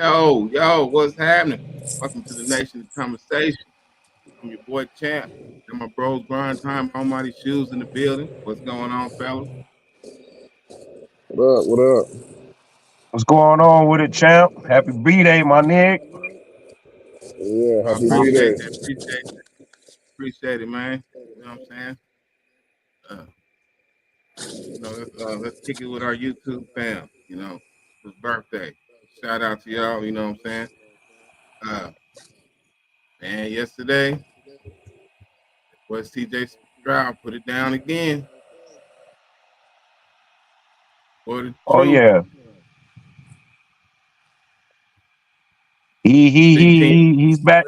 Yo, what's happening? Welcome to the Nation Conversation. I'm your boy Champ. And my bros Grind Time, Almighty Shoes in the building. What's going on, fellas? What up? What up? What's going on with it, champ? Happy B-Day, my nigga. Yeah, I happy B Day. appreciate that. Appreciate it, man. You know what I'm saying? Uh, let's kick it with our YouTube fam. His birthday. Shout out to y'all. You know what I'm saying? Uh, man, yesterday was TJ Stroud put it down again for the Oh truth. yeah, he he he 16 he he's back.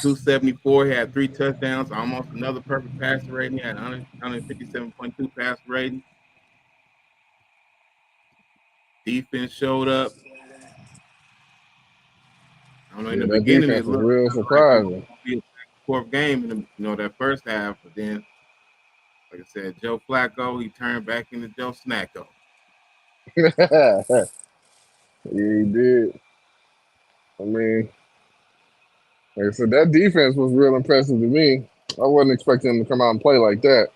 274. He had 3 touchdowns, almost another perfect passer rating. He had 157.2 passer rating. Defense showed up. I don't know, in Yeah, the that beginning, it defense was looked real like it was surprising. going to be a fourth game in that first half. But then, like I said, Joe Flacco, he turned back into Joe Snacko. Yeah, he did. I mean, like I said, that defense was real impressive to me. I wasn't expecting him to come out and play like that.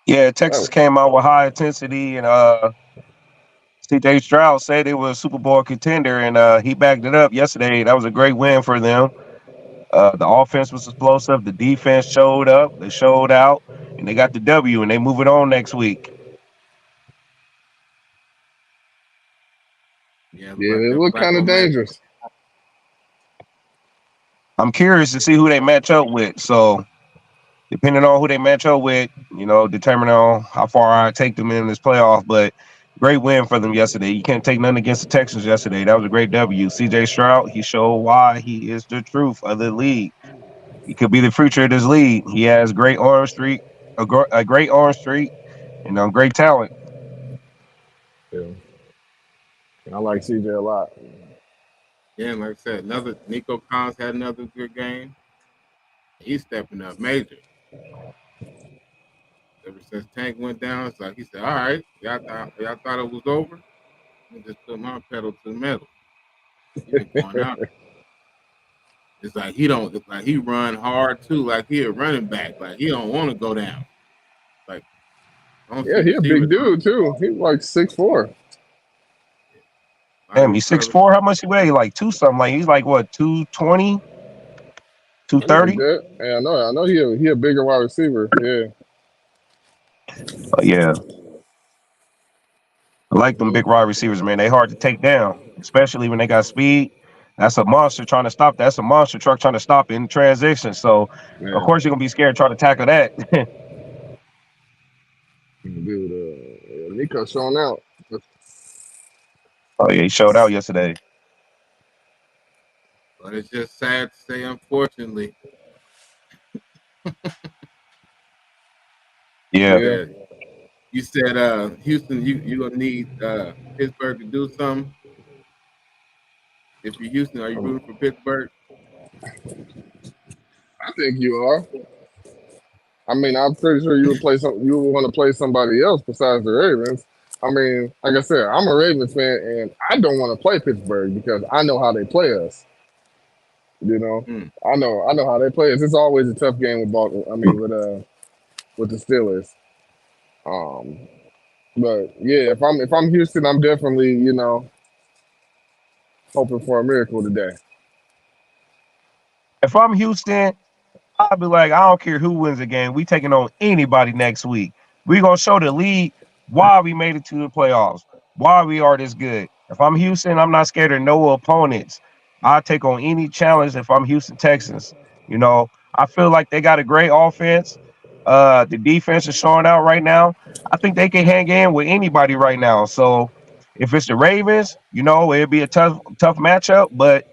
Yeah, Texas Oh, came out with high intensity, and CJ Stroud said they were a Super Bowl contender, and he backed it up yesterday. That was a great win for them. The offense was explosive. The defense showed up. They showed out, and they got the W, and they move it on next week. Yeah, it looked yeah, like they that look kind of Flacco man. dangerous. I'm curious to see who they match up with. So depending on who they match up with, determine on how far I take them in this playoff. But great win for them yesterday. You can't take nothing against the Texans yesterday. That was a great W. CJ Stroud, he showed why he is the truth of the league. He could be the future of this league. He has great arm streak, a great arm streak, and great talent. Yeah, I like CJ a lot. Yeah, like I said, another Nico Collins had another good game. He's stepping up major. Ever since Tank went down, it's like he said, "All right, y'all thought it was over. I just put my pedal to the metal." He been going out. It's like he don't. It's like he run hard too. Like he a running back. Like he don't want to go down. Like I don't see Yeah, he a big receivers running dude too. He's like 6'4". a Damn, he's lot of 6'4". How much he weigh? Like two something. Like he's like what, 220, Something like 230? that. Yeah, I know he a bigger wide receiver. Yeah. Oh yeah. I like them big wide receivers, man. They hard to take down, especially when they got speed. That's a monster trying to stop. That's a monster truck trying to stop in transition. So, of Yeah. course, you're gonna be scared trying to tackle that. Dude, yeah, Nico showing out. Oh yeah, he showed out yesterday. but it's just sad to say, unfortunately. Yeah. Yeah. Yeah, you said Houston, you gonna need Pittsburgh to do something. If you're Houston, are you Um, rooting for Pittsburgh? I think you are. I mean, I'm pretty sure you would play some. You would want to play somebody else besides the Ravens. I mean, like I said, I'm a Ravens fan, and I don't want to play Pittsburgh because I know how they play us. You know, Hmm. I know how they play us. It's always a tough game with Baltimore. I mean, with the Steelers. Um, but yeah, if I'm Houston, I'm definitely hoping for a miracle today. If I'm Houston, I'll be like, I don't care who wins the game. We taking on anybody next week. We gonna show the league why we made it to the playoffs, why we are this good. If I'm Houston, I'm not scared of no opponents. I take on any challenge if I'm Houston Texans. I feel like they got a great offense. The defense is showing out right now. I think they can hang in with anybody right now. So if it's the Ravens, it'd be a tough matchup, but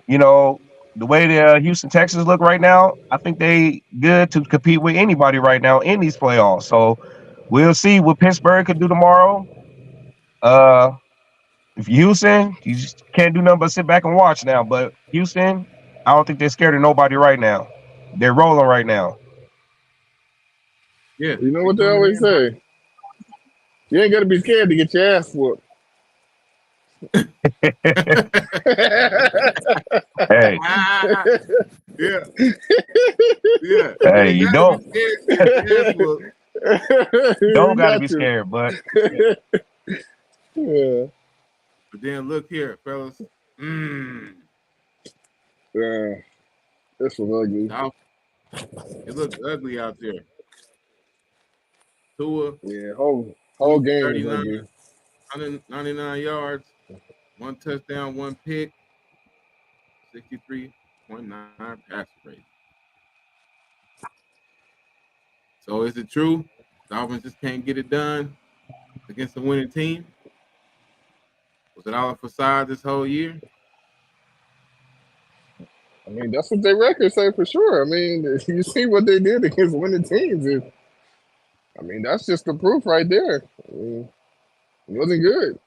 you know, the way the Houston Texans look right now, I think they good to compete with anybody right now in these playoffs. So we'll see what Pittsburgh could do tomorrow. Uh, if Houston, you just can't do nothing but sit back and watch now. But Houston, I don't think they're scared of nobody right now. They're rolling right now. Yeah, You know they what they doing it always in Boston. say? You ain't got to be scared to get your ass whooped. Hey, Ah, yeah, yeah. You hey, ain't you got to be don't scared to get your ass whooped. don't You got to got be to. scared, but Yeah. But then look here, fellas. Mm, Yeah. This was ugly. Dolphins, it looks ugly out there. Tua, Yeah. Whole game was 239, ugly. 199 yards, one touchdown, one pick, 63.9 passer rating. So is it true? Dolphins just can't get it done against a winning team? Was it all a facade this whole year? I mean, that's what their records say for sure. I mean, you see what they did against winning teams. I mean, that's just the proof right there. I mean, it wasn't good.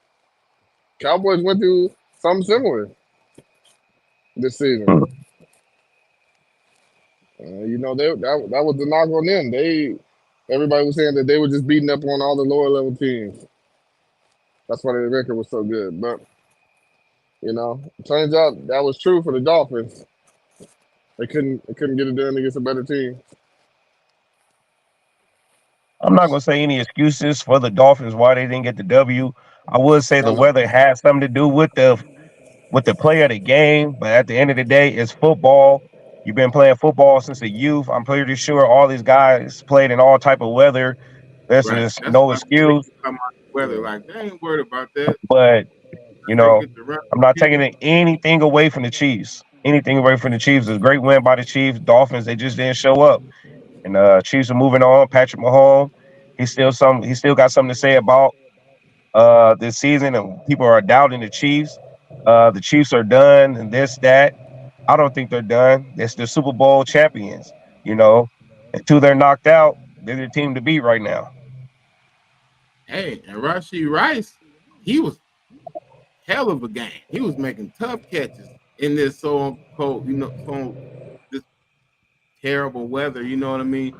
Cowboys went through something similar this season. You know, that was the knock on them. Everybody was saying that they were just beating up on all the lower level teams. That's why their record was so good. But you know, it turns out that was true for the Dolphins. They couldn't get it done against a better team. I'm not gonna say any excuses for the Dolphins why they didn't get the W. I would say I the know. weather had something to do with the play of the game, but at the end of the day, it's football. You've been playing football since a youth. I'm pretty sure all these guys played in all type of weather. This Right. is That's no why they excuse, keep talking about the weather. Yeah. Like they ain't worried about that. but They you get the run I'm not taking chicken. anything away from the Chiefs. Anything away from the Chiefs. It's a great win by the Chiefs. Dolphins, they just didn't show up. And Chiefs are moving on. Patrick Mahomes, he still got something to say about this season, and people are doubting the Chiefs. The Chiefs are done and this, that. I don't think they're done. They're the Super Bowl champions, you know. Until they're knocked out, they're the team to beat right now. Hey, and Rashi Rice, he was hell of a game. He was making tough catches in this so cold, so this terrible weather. You know what I mean?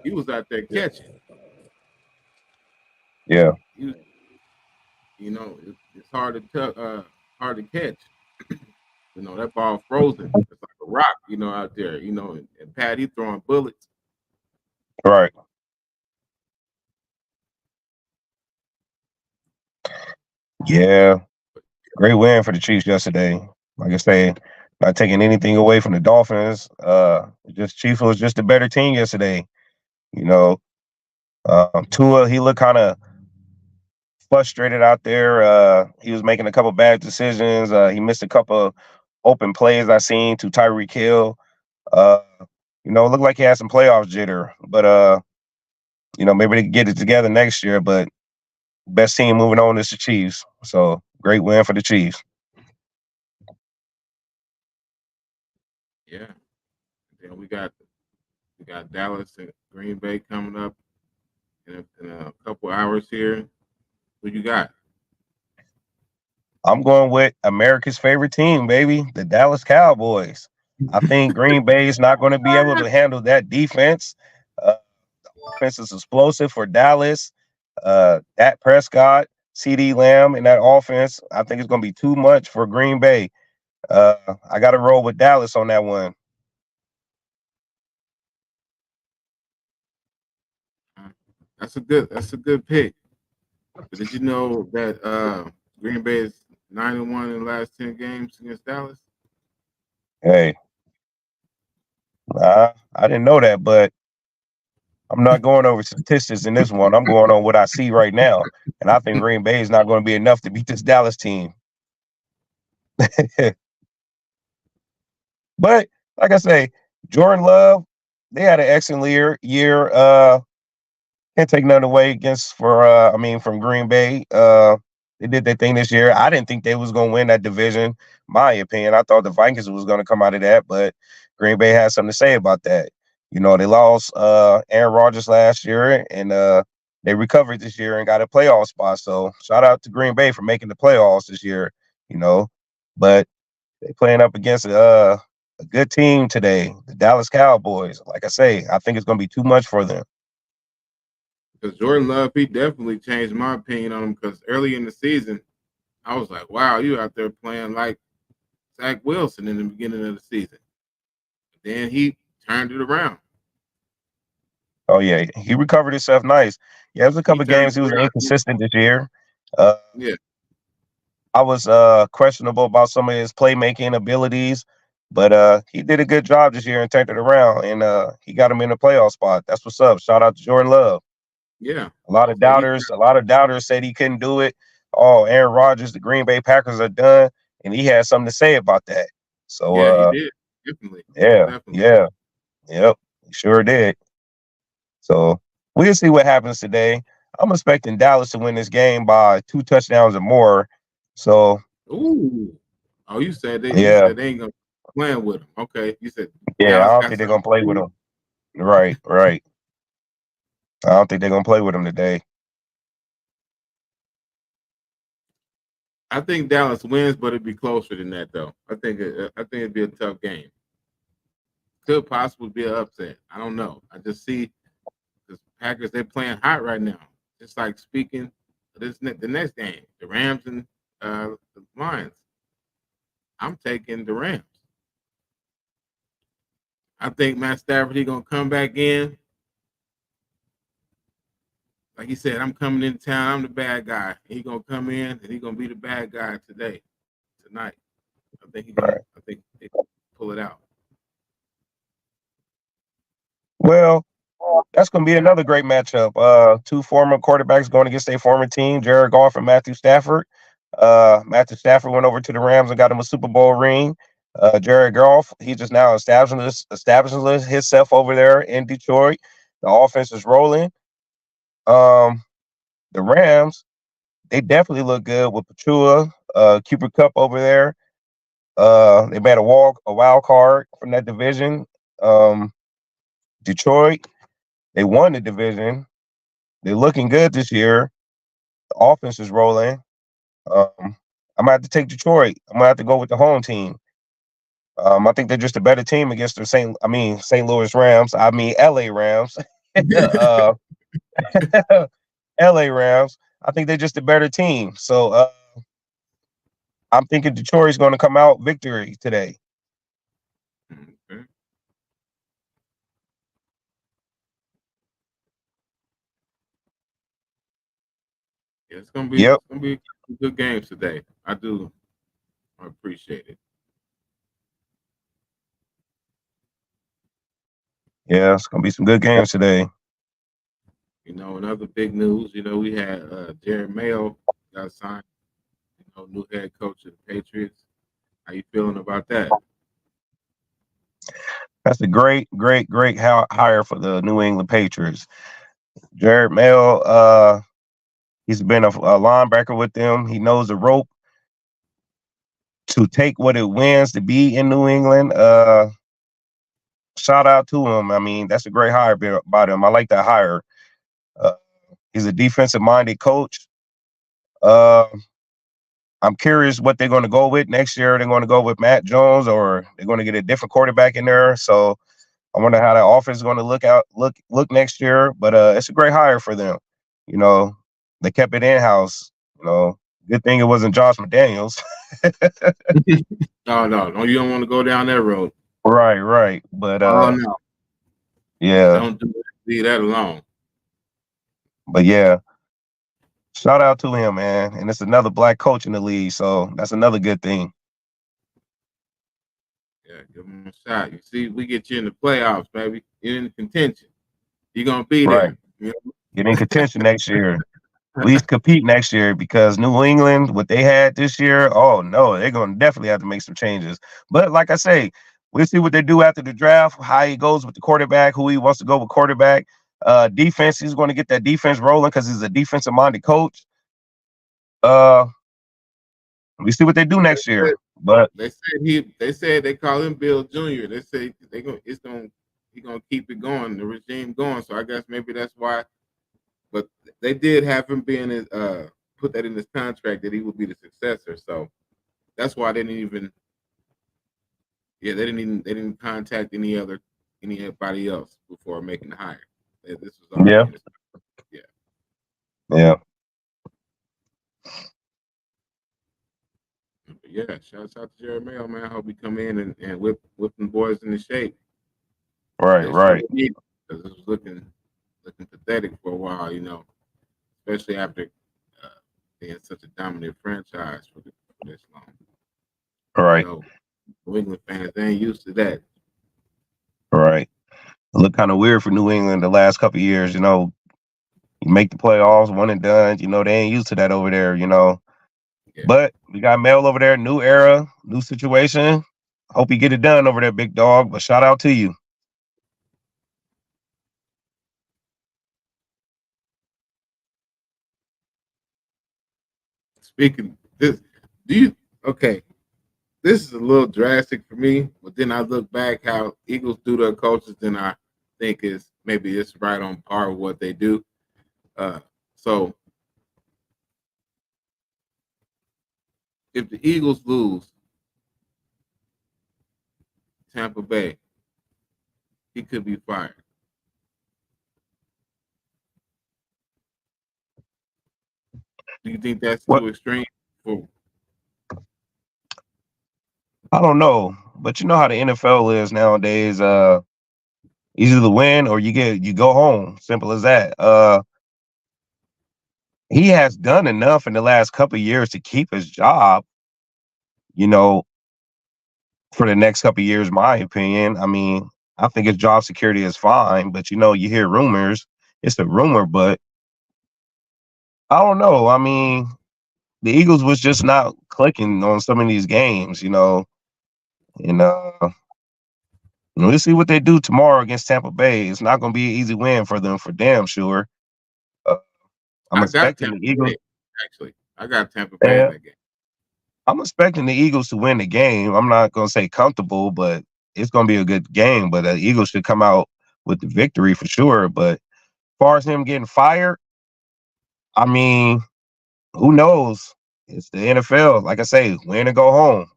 He was out there Yeah. catching. Yeah, He was, it's hard to catch. That ball frozen. It's like a rock. Out there. And Pat he throwing bullets. right. Yeah, great win for the Chiefs yesterday. Like I say, not taking anything away from the Dolphins. Just Chiefs was just a better team yesterday. You know, Tua, he looked kind of frustrated out there. He was making a couple bad decisions. He missed a couple open plays I seen to Tyreek Hill. Uh, it looked like he had some playoff jitter, but maybe they can get it together next year. But best team moving on is the Chiefs. So great win for the Chiefs. Yeah. Then we got Dallas and Green Bay coming up in a couple hours here. Who you got? I'm going with America's favorite team, baby, the Dallas Cowboys. I think Green Bay is not going to be able to handle that defense. Uh, Offense is explosive for Dallas. Dak Prescott, CD Lamb in that offense, I think it's going to be too much for Green Bay. Uh, I got to roll with Dallas on that one. That's a good pick. But did you know that Green Bay is 9-1 in the last 10 games against Dallas? Hey, I didn't know that, but I'm not going over statistics in this one. I'm going on what I see right now, and I think Green Bay is not going to be enough to beat this Dallas team. But like I say, Jordan Love, they had an excellent year. Can't take nothing away from Green Bay. They did their thing this year. I didn't think they was gonna win that division. My opinion. I thought the Vikings was gonna come out of that, but Green Bay had something to say about that. They lost Aaron Rodgers last year and they recovered this year and got a playoff spot. So shout out to Green Bay for making the playoffs this year, you know. But they playing up against a good team today, the Dallas Cowboys. Like I say, I think it's gonna be too much for them. Because Jordan Love, he definitely changed my opinion on him. Because early in the season, I was like, "Wow, you out there playing like Zach Wilson in the beginning of the season." Then he turned it around. Oh yeah, he recovered himself nice. Yeah, there was a He couple of turned games it he was around. inconsistent this year. Uh, Yeah, I was questionable about some of his playmaking abilities, but he did a good job this year and turned it around, and he got him in the playoff spot. That's what's up. Shout out to Jordan Love. yeah. A So he, lot of doubters said he couldn't do it. Oh, Aaron Rodgers, the Green Bay Packers are done, and he had something to say about that. So yeah, he did definitely, most yeah, definitely. yeah, yep, he sure did. So we'll see what happens today. I'm expecting Dallas to win this game by 2 touchdowns or more. So Ooh, oh, you said they, you yeah, said they ain't gonna playing with him. Okay, you said yeah, I Dallas don't got think they're something gonna play to with prove. him. Right, right. I don't think they're gonna play with him today. I think Dallas wins, but it'd be closer than that, though. I think it'd be a tough game. Could possibly be an upset. I don't know. I just see the Packers. They're playing hot right now. Just like speaking of the next game, the Rams and the Lions. I'm taking the Rams. I think Matt Stafford he gonna come back in. Like he said, I'm coming in town. I'm the bad guy. He gonna come in and he gonna be the bad guy tonight. Right. I think they pull it out. Well, that's gonna be another great matchup. Two former quarterbacks going against their former team, Jared Goff and Matthew Stafford. Matthew Stafford went over to the Rams and got him a Super Bowl ring. Jared Goff, he just now establishing himself over there in Detroit. The offense is rolling. Um, the Rams, they definitely look good with Pachua, Cooper Cup over there. They made a wild card from that division. Um, Detroit, they won the division. They're looking good this year. The offense is rolling. I'm gonna have to take Detroit. I'm gonna have to go with the home team. I think they're just a better team against the St. Louis Rams. I mean LA Rams. uh, LA Rams. I think they're just a better team. So I'm thinking Detroit's going to come out victory today. Okay. Yeah, Yep. it's gonna be good games today. I appreciate it. Yeah, it's going to be some good games today. Another big news. We had Jared Mayo got signed. New head coach of the Patriots. How you feeling about that? That's a great hire for the New England Patriots. Jared Mayo, he's been a linebacker with them. He knows the rope to take what it wins to be in New England. Shout out to him. I mean, that's a great hire by them. I like that hire. Uh, he's a defensive minded coach. Uh, I'm curious what they're going to go with next year. They're going to go with Matt Jones, or they're going to get a different quarterback in there. So I wonder how that offense is going to look next year. But it's a great hire for them. You know, they kept it in house. Good thing it wasn't Josh McDaniels. No, no, no. You don't want to go down that road. Right, right. But Oh no, yeah, don't do it. Leave that alone. but yeah. Shout out to him, man. And it's another black coach in the league, so that's another good thing. Yeah, give him a shot. You see, we get you in the playoffs, baby. You're in contention. You're gonna be Right. there. Get in contention next year. We compete next year because New England, what they had this year, oh no, they're gonna definitely have to make some changes. But like I say, we'll see what they do after the draft, how he goes with the quarterback, who he wants to go with quarterback. Defense, he's going to get that defense rolling because he's a defensive minded coach. Uh, we see what they do next year. But They said they call him Bill Jr. They say he gonna keep it going, the regime going. So I guess maybe that's why. But they did have him being put that in his contract that he would be the successor. So that's why they didn't contact anybody else before making the hire. This was yeah, already in his, yeah. Yeah. But yeah, shouts out to Jeremiah, man. I hope he come in and whip them boys into shape. Right. They sure Right. need, because it was looking pathetic for a while, especially after uh, being such a dominant franchise for this long. Right. New England fans, they ain't used to that. Right. It looked kind of weird for New England the last couple of years. You make the playoffs, one and done. They ain't used to that over there. Yeah. But we got Mel over there, new era, new situation. Hope you get it done over there, big dog. But shout out to you. Speaking this, do you okay? This is a little drastic for me, but then I look back how Eagles do their coaches, then I think maybe it's right on par with what they do. So if the Eagles lose Tampa Bay, he could be fired. Do you think that's What? too extreme? For I don't know, but you know how the NFL is nowadays. Either the win or you go home. Simple as that. He has done enough in the last couple of years to keep his job. You know, for the next couple of years, my opinion. I mean, I think his job security is fine, but you hear rumors. It's a rumor, but I don't know. I mean, the Eagles was just not clicking on some of these games, and we'll see what they do tomorrow against Tampa Bay. It's not going to be an easy win for them, for damn sure. Uh, I'm I got expecting Tampa the Eagles. Bay, actually. I got Tampa Bay in Yeah, that game. I'm expecting the Eagles to win the game. I'm not going to say comfortable, but it's going to be a good game. But the Eagles should come out with the victory for sure. But as far as him getting fired, I mean, who knows? It's the NFL. Like I say, win and go home.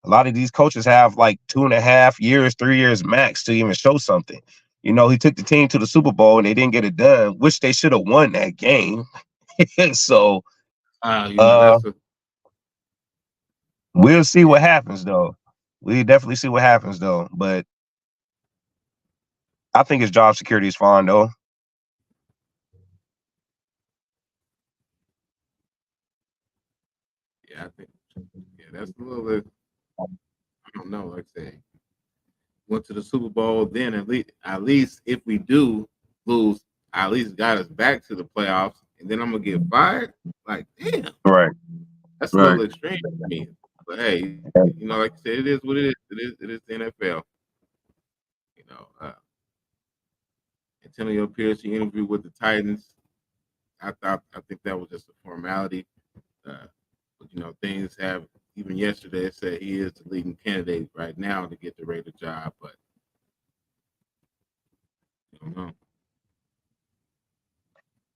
A lot of these coaches have like 2.5 years, 3 years max to even show something. He took the team to the Super Bowl and they didn't get it done, which they should have won that game. So uh That's we'll see yeah, what happens though. We definitely see what happens though. But I think his job security is fine though. yeah. I think that's a little bit. I don't know. Like I say, went to the Super Bowl. Then at least if we do lose, at least got us back to the playoffs. And then I'm gonna get fired. Like, damn, Right, that's a right. little extreme for me. But hey, like I said, it is what it is. It is the NFL. You know, Antonio Pierce, he interviewed with the Titans. I think that was just a formality. But things have even yesterday it said he is the leading candidate right now to get the Raider job, but I don't know.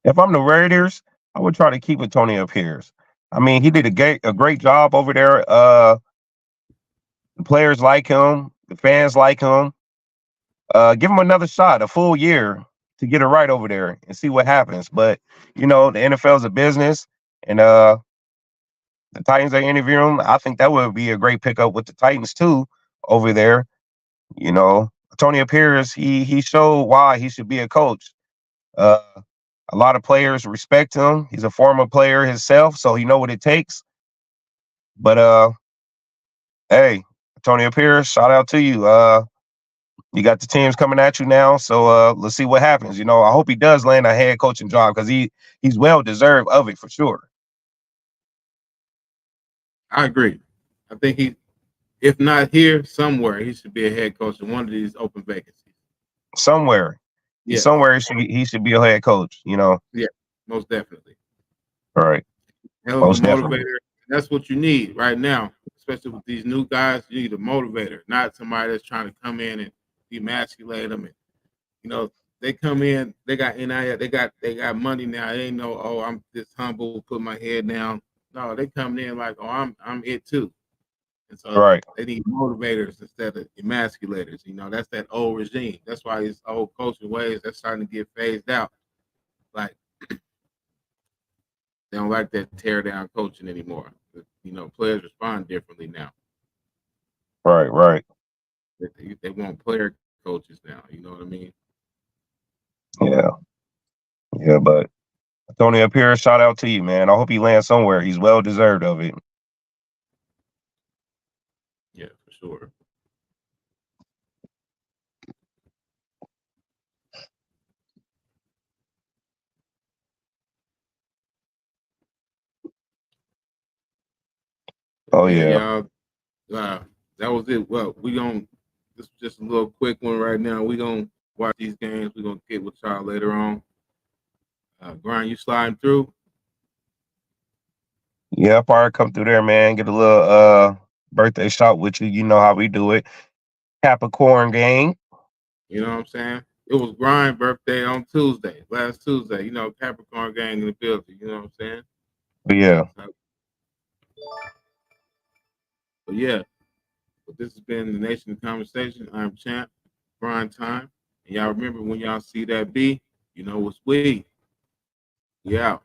If I'm the Raiders, I would try to keep Antonio Pierce. I mean, he did a great job over there. The players like him, the fans like him. Give him another shot, a full year to get it right over there and see what happens. But the NFL is a business, and the Titans are interviewing him. I think that would be a great pickup with the Titans too over there. Antonio Pierce, he showed why he should be a coach. Uh, a lot of players respect him. He's a former player himself, so he know what it takes. But hey, Antonio Pierce, shout out to you. You got the teams coming at you now, so let's see what happens. I hope he does land a head coaching job because he's well deserved of it for sure. I agree. I think if not here, somewhere he should be a head coach in one of these open vacancies. Somewhere, he's Yes, somewhere he should be a head coach. yeah, most definitely. All right, Hell of a most definitely. motivator. That's what you need right now, especially with these new guys. You need a motivator, not somebody that's trying to come in and emasculate them. And they come in, they got NIL, they got money now. They ain't no, oh, I'm just humble, put my head down. No, they come in like, oh, I'm it too. And All so right, they need motivators instead of emasculators. That's that old regime. That's why these old coaching ways that's starting to get phased out. Like They don't like that tear down coaching anymore. You know, players respond differently now. Right. They want player coaches now. You know what I mean? Yeah. But Tony Pierce, shout out to you, man. I hope he lands somewhere. He's well deserved of it. Yeah, for sure. Oh Yeah, yeah. y'all. That was it. Well, this is just a little quick one right now. We gonna watch these games. We gonna get with y'all later on. Brian, you sliding through? Yeah, I'll probably come through there, man. Get a little birthday shot with you. You know how we do it. Capricorn gang. You know what I'm saying? It was Brian's birthday on Tuesday, last Tuesday. You know, Capricorn gang in the building. You know what I'm saying? But yeah. But yeah, but this has been the Nation Conversation. I'm Champ, Brian Time. And y'all remember when y'all see that B, you know what's we. We out.